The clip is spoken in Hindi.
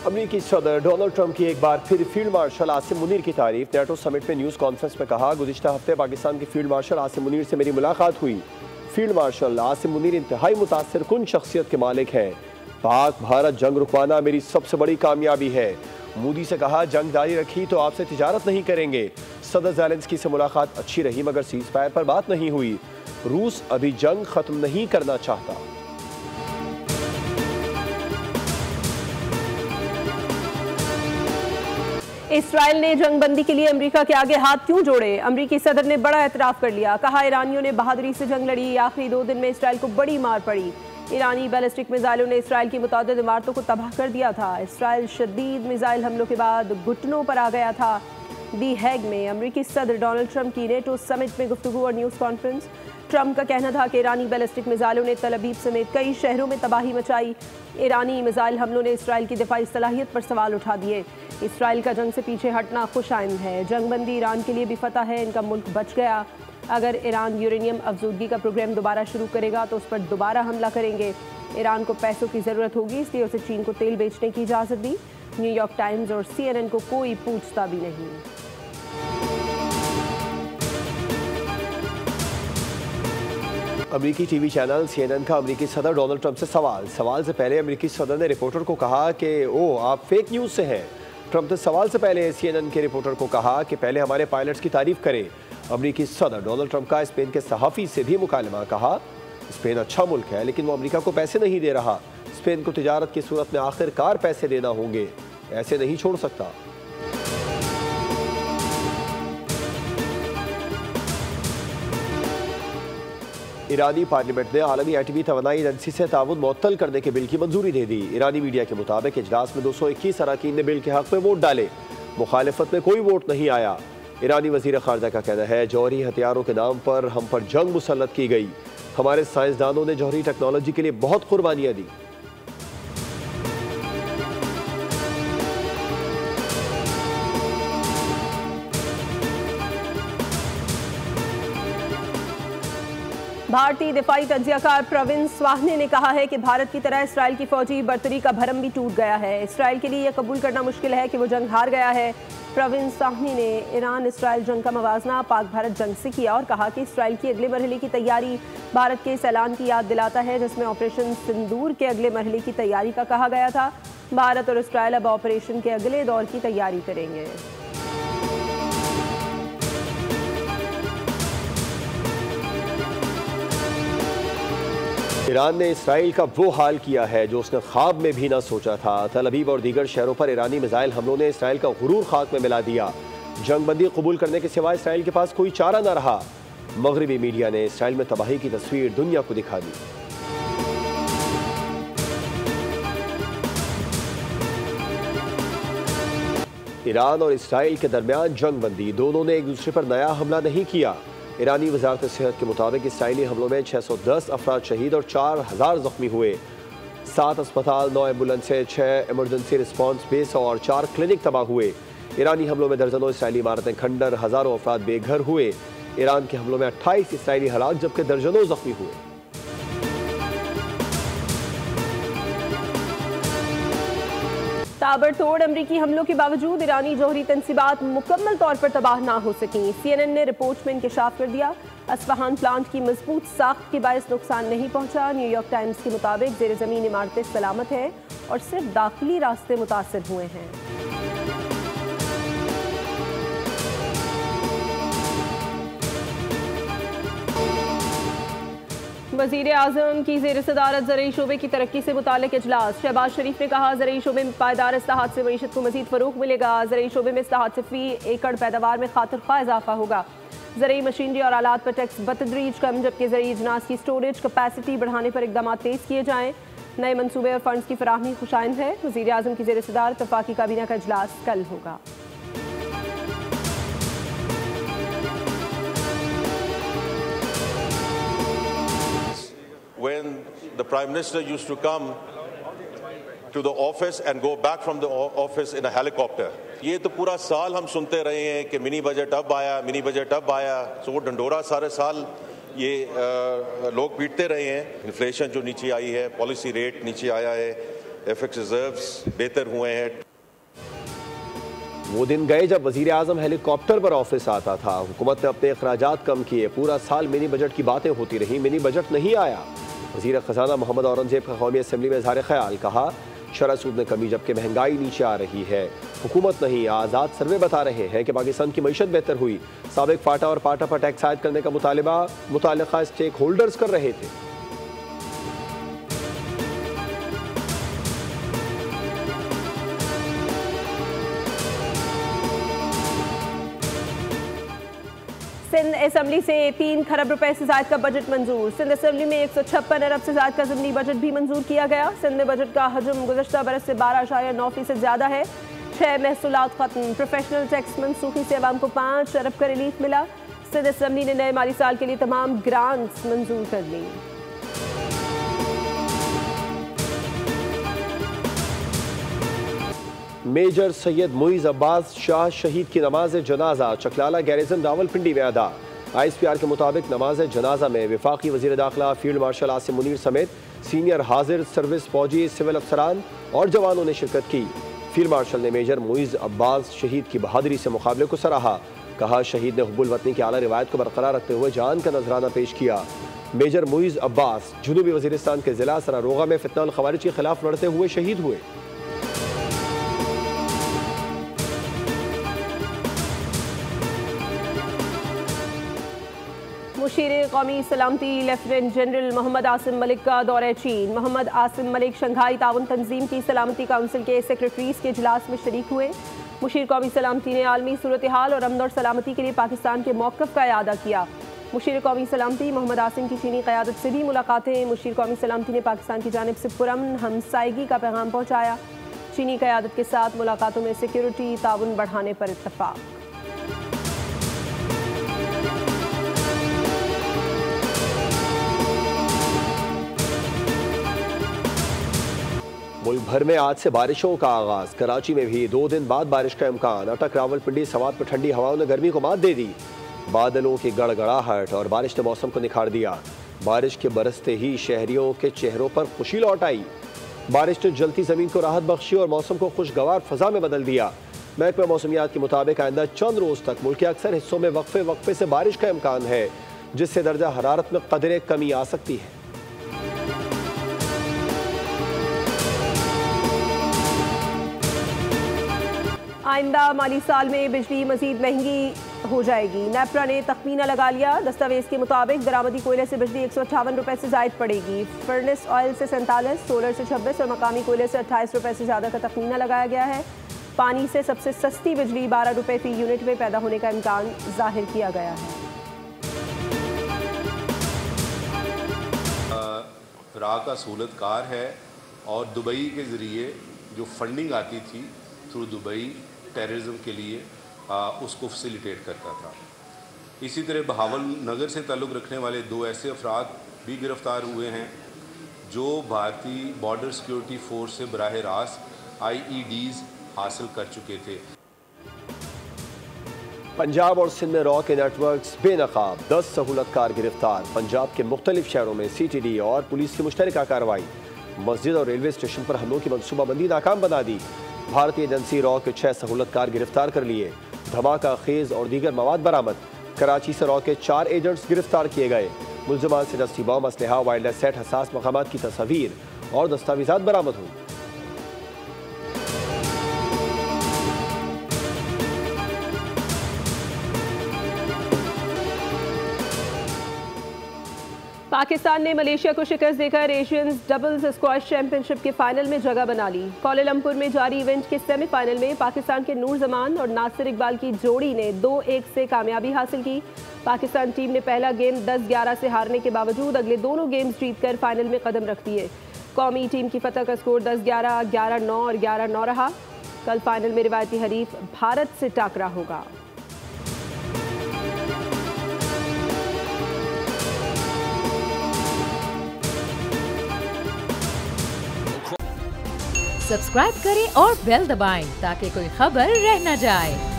अमेरिकी सदर डोनाल्ड ट्रंप की एक बार फिर फील्ड मार्शल आसिम मुनीर की तारीफ। नेटो समिट में न्यूज़ कॉन्फ्रेंस में कहा, गुज़िश्ता हफ्ते पाकिस्तान के फील्ड मार्शल आसिम मुनीर से मेरी मुलाकात हुई। फील्ड मार्शल आसिम मुनीर इंतहाई मुतासिर कुन शख्सियत के मालिक हैं। पाक भारत जंग रुकवाना मेरी सबसे बड़ी कामयाबी है। मोदी से कहा, जंग जारी रखी तो आपसे तिजारत नहीं करेंगे। सदर ज़ेलेंस्की से मुलाकात अच्छी रही मगर सीज़ फायर पर बात नहीं हुई। रूस अभी जंग खत्म नहीं करना चाहता। इसराइल ने जंगबंदी के लिए अमेरिका के आगे हाथ क्यों जोड़े? अमेरिकी सदर ने बड़ा एतराफ़ कर लिया। कहा, ईरानियों ने बहादुरी से जंग लड़ी। आखिरी 2 दिन में इसराइल को बड़ी मार पड़ी। ईरानी बैलिस्टिक मिसाइलों ने इसराइल की मुतअद्दिद इमारतों को तबाह कर दिया था। इसराइल शदीद मिसाइल हमलों के बाद घुटनों पर आ गया था। दी हैग में अमेरिकी सदर डोनाल्ड ट्रंप की नेटो समिट में गुफ्तगू और न्यूज़ कॉन्फ्रेंस। ट्रंप का कहना था कि ईरानी बैलिस्टिक मिसाइलों ने तल अबीब समेत कई शहरों में तबाही मचाई। ईरानी मिसाइल हमलों ने इसराइल की दिफाई सलाहियत पर सवाल उठा दिए। इसराइल का जंग से पीछे हटना खुशाइंद है। जंगबंदी ईरान के लिए भी फतह है। इनका मुल्क बच गया। अगर ईरान यूरेनियम अफजूदगी का प्रोग्राम दोबारा शुरू करेगा तो उस पर दोबारा हमला करेंगे। ईरान को पैसों की ज़रूरत होगी, इसलिए उसे चीन को तेल बेचने की इजाज़त दी। न्यूयॉर्क टाइम्स और CNN को कोई पूछता भी नहीं। अमेरिकी टीवी चैनल CNN का अमेरिकी सदर डोनाल्ड ट्रंप से सवाल से पहले अमेरिकी सदर ने रिपोर्टर को कहा कि आप फेक न्यूज़ से हैं। ट्रंप ने सवाल से पहले CNN के रिपोर्टर को कहा कि पहले हमारे पायलट्स की तारीफ करें। अमेरिकी सदर डोनाल्ड ट्रंप का स्पेन के सहाफ़ी से भी मुकालमा। कहा, स्पेन अच्छा मुल्क है लेकिन वो अमेरिका को पैसे नहीं दे रहा। स्पेन को तिजारत की सूरत में आखिरकार पैसे देना होंगे, ऐसे नहीं छोड़ सकता। ईरानी पार्लियामेंट ने आलमी एटमी तवानाई एजेंसी से ताउन मुअत्तल करने के बिल की मंजूरी दे दी। ईरानी मीडिया के मुताबिक इजलास में 221 अरकान ने बिल के हक में वोट डाले। मुखालिफत में कोई वोट नहीं आया। ईरानी वजीर खारजा का कहना है, जौहरी हथियारों के नाम पर हम पर जंग मुसल्लत की गई। हमारे साइंसदानों ने जौहरी टेक्नोलॉजी के लिए बहुत कुर्बानियां दी। भारतीय दिफाई तज्जियाकार प्रवीण स्वाहने ने कहा है कि भारत की तरह इसराइल की फौजी बर्तरी का भरम भी टूट गया है। इसराइल के लिए यह कबूल करना मुश्किल है कि वो जंग हार गया है। प्रवीण स्वाहने ने ईरान इसराइल जंग का मवाजना पाक भारत जंग से किया और कहा कि इसराइल की अगले मरहले की तैयारी भारत के इस ऐलान की याद दिलाता है जिसमें ऑपरेशन सिंदूर के अगले मरहले की तैयारी का कहा गया था। भारत और इसराइल अब ऑपरेशन के अगले दौर की तैयारी करेंगे। ईरान ने इसराइल का वो हाल किया है जो उसने ख्वाब में भी ना सोचा था। तल अबीब और दीगर शहरों पर ईरानी मिसाइल हमलों ने इसराइल का गुरूर खाक में मिला दिया। जंगबंदी कबूल करने के सिवा इसराइल के पास कोई चारा न रहा। मगरबी मीडिया ने इसराइल में तबाही की तस्वीर दुनिया को दिखा दी। ईरान और इसराइल के दरमियान जंगबंदी, दोनों ने एक दूसरे पर नया हमला नहीं किया। ईरानी वजारत सेहत के मुताबिक इसराइली हमलों में 610 अफराद शहीद और 4000 जख्मी हुए। 7 अस्पताल, 9 एम्बुलेंसें, 6 इमरजेंसी रिस्पॉन्स बेस और 4 क्लिनिक तबाह हुए। ईरानी हमलों में दर्जनों इसराइली इमारतें खंडर, हज़ारों अफराद बेघर हुए। ईरान के हमलों में 28 इसराइली हलाक जबकि दर्जनों जख्मी हुए। ताबड़तोड़ अमरीकी हमलों के बावजूद ईरानी जौहरी तंसीबात मुकम्मल तौर पर तबाह ना हो सकी। CNN ने रिपोर्ट में इंकशाफ कर दिया। अस्फहान प्लांट की मजबूत साख्त के बायस नुकसान नहीं पहुंचा। न्यूयॉर्क टाइम्स के मुताबिक जेर ज़मीन इमारतें सलामत हैं और सिर्फ दाखिली रास्ते मुतासर हुए हैं। वज़ीर आज़म की ज़ेर सदारत ज़रई शोबे की तरक्की से मुताल्लिक़ इजलास। शहबाज शरीफ ने कहा, ज़रई शोबे में पायदार इस्लाहात से मईशत को मज़ीद फ़रोग़ मिलेगा। ज़रई शोबे में इस्लाहात से फ़ी एकड़ पैदावार में खातिर ख्वाह इजाफा होगा। ज़रई मशीनरी और आलात पर टैक्स बतदरीज कम, जबकि ज़रई अजनास की स्टोरेज कैपेसिटी बढ़ाने पर इक़दाम तेज़ किए जाएँ। नए मनसूबे और फंड्स की फराहमी खुशाइंद है। वज़ीर आज़म की ज़ेर सदारत वफ़ाक़ी काबीना का इजलास कल होगा। When the Prime Minister used to come to the office and go back from the office in a helicopter, ये तो पूरा साल हम सुनते रहे हैं कि मिनी बजट अब आया, मिनी बजट अब आया। सो वो डंडोरा सारे साल ये लोग पीटते रहे हैं। इन्फ्लेशन जो नीचे आई है, पॉलिसी रेट नीचे आया है, एफएक्स रिजर्व्स बेहतर हुए हैं। वो दिन गए जब वजीर आजम हेलीकॉप्टर पर ऑफिस आता था। हुकूमत ने अपने अखराजात कम किए, पूरा साल मिनी बजट की बातें होती रही, मिनी बजट नहीं आया। वजीर खजाना मोहम्मद औरंगजेब का कौमी असम्बली में इजहार ख्याल, कहा शरह सूद में कमी जबकि महंगाई नीचे आ रही है। हुकूमत नहीं, आज़ाद सर्वे बता रहे हैं कि पाकिस्तान की मईशत बेहतर हुई। साबिक फाटा और पाटा पर टैक्स आयद करने का मुतालबा मुताल्लिका स्टेक होल्डर्स कर रहे थे। सिंध असम्बली से 3 खरब रुपए से ज्यादा का बजट मंजूर। सिंध असम्बली में 156 अरब से ज्यादा का ज़िमनी बजट भी मंजूर किया गया। सिंध में बजट का हजम गुज़श्ता बरस से 12.9% ज्यादा है। 6 महसूलात खत्म। प्रोफेशनल टैक्स मनसूखी से अवाम को 5 अरब का रिलीफ मिला। सिंध असम्बली ने नए माली साल के लिए तमाम ग्रांट्स मंजूर कर ली। मेजर सैयद मुइज़ अब्बास शाह शहीद की नमाज जनाजा चकलाला गैरिजन रावलपिंडी में अदा। ISPR के मुताबिक नमाज जनाजा में वफाकी वज़ीर दाखिला फील्ड मार्शल आसिम मुनीर समेत सीनियर हाजिर सर्विस फौजी सिविल अफसरान और जवानों ने शिरकत की। फील्ड मार्शल ने मेजर मुइज़ अब्बास शहीद की बहादुरी से मुकाबले को सराहा। कहा शहीद ने हुब्बुल वतनी की आला रिवायत को बरकरार रखते हुए जान का नजराना पेश किया। मेजर मुइज़ अब्बास जुनूबी वज़ीरिस्तान के ज़िला सरारोगा में फितना खवारिज के खिलाफ लड़ते हुए शहीद हुए। मुशीर कौमी सलामती लेफ्टिनेंट जनरल मोहम्मद आसिम मलिक का दौरा चीन। मोहम्मद आसिम मलिक शंघाई ताउन तंजीम की सलामती काउंसिल के सेक्रेटरीज के इजलास में शरीक हुए। मुशीर कौमी सलामती ने आलमी सूरत हाल और अमन और सलामती के लिए पाकिस्तान के मौक़िफ़ का इआदा किया। मुशीर कौमी सलामती मोहम्मद आसिम की चीनी क़यादत से भी मुलाकातें। मुशीर कौमी सलामती ने पाकिस्तान की जानिब से पुरअमन हमसायगी का पैगाम पहुँचाया। चीनी क़यादत के साथ मुलाकातों में सिक्योरिटी ताउन बढ़ाने पर इत्तफाक। मुल्क भर में आज से बारिशों का आगाज। कराची में भी 2 दिन बाद बारिश का इम्कान। अटक रावलपिंडी सवात पर ठंडी हवाओं ने गर्मी को मात दे दी। बादलों की गड़गड़ाहट और बारिश ने मौसम को निखार दिया। बारिश के बरसते ही शहरियों के चेहरों पर खुशी लौट आई। बारिश ने जलती जमीन को राहत बख्शी और मौसम को खुशगवार फजा में बदल दिया। महकमा मौसमियात के मुताबिक आइंदा चंद रोज तक मुल्क के अक्सर हिस्सों में वक्फे से बारिश का इम्कान है, जिससे दर्जा हरारत में कदरे कमी आ सकती है। आइंदा माली साल में बिजली मजीद महंगी हो जाएगी। नेपरा ने तखमीना लगा लिया। दस्तावेज के मुताबिक दरामदी कोयले से बिजली 158 रुपए से जायद पड़ेगी। फर्नेस ऑयल से 47, सोलर से 26 और मकामी कोयले से 28 रुपए से ज़्यादा का तखमीना लगाया गया है। पानी से सबसे सस्ती बिजली 12 रुपए फी यूनिट में पैदा होने का इम्कान जाहिर किया गया है। राह का सहूलतकार है और दुबई के ज़रिए जो फंडिंग आती थी थ्रू दुबई टेररिज्म के लिए उसको फैसिलिटेट करता था। इसी तरह बहावल नगर से ताल्लुक़ रखने वाले 2 ऐसे अफराद भी गिरफ़्तार हुए हैं जो भारतीय बॉर्डर सिक्योरिटी फोर्स से बराह रास्त IEDs हासिल कर चुके थे। पंजाब और सिंध में रॉ के नेटवर्क्स बेनकाब, 10 सहूलतकार गिरफ्तार। पंजाब के मुख्तलिफ शहरों में CTD और पुलिस की मुश्तरका कार्रवाई। मस्जिद और रेलवे स्टेशन पर हमलों की मनसूबाबंदी नाकाम बना दी। भारतीय एजेंसी रॉ के 6 सहूलतकार गिरफ्तार कर लिए। धमाका खेज और दीगर मवाद बरामद। कराची से रॉ के 4 एजेंट्स गिरफ्तार किए गए। मुलजमान से दस्ती बम, असलहा, वायरलेस सेट, हसास मकामात की तस्वीर और दस्तावेजात बरामद हुई। पाकिस्तान ने मलेशिया को शिकस्त देकर एशियंस डबल्स स्क्वॉश चैंपियनशिप के फाइनल में जगह बना ली। कोलालंपुर में जारी इवेंट के सेमीफाइनल में पाकिस्तान के नूर जमान और नासिर इकबाल की जोड़ी ने 2-1 से कामयाबी हासिल की। पाकिस्तान टीम ने पहला गेम 10-11 से हारने के बावजूद अगले दोनों गेम्स जीतकर फाइनल में कदम रख दिए। कौमी टीम की फतह का स्कोर 10-11, 11-9 और 11-9 रहा। कल फाइनल में रिवायती हरीफ भारत से टाकरा होगा। सब्सक्राइब करें और बेल दबाएं ताकि कोई खबर रह न जाए।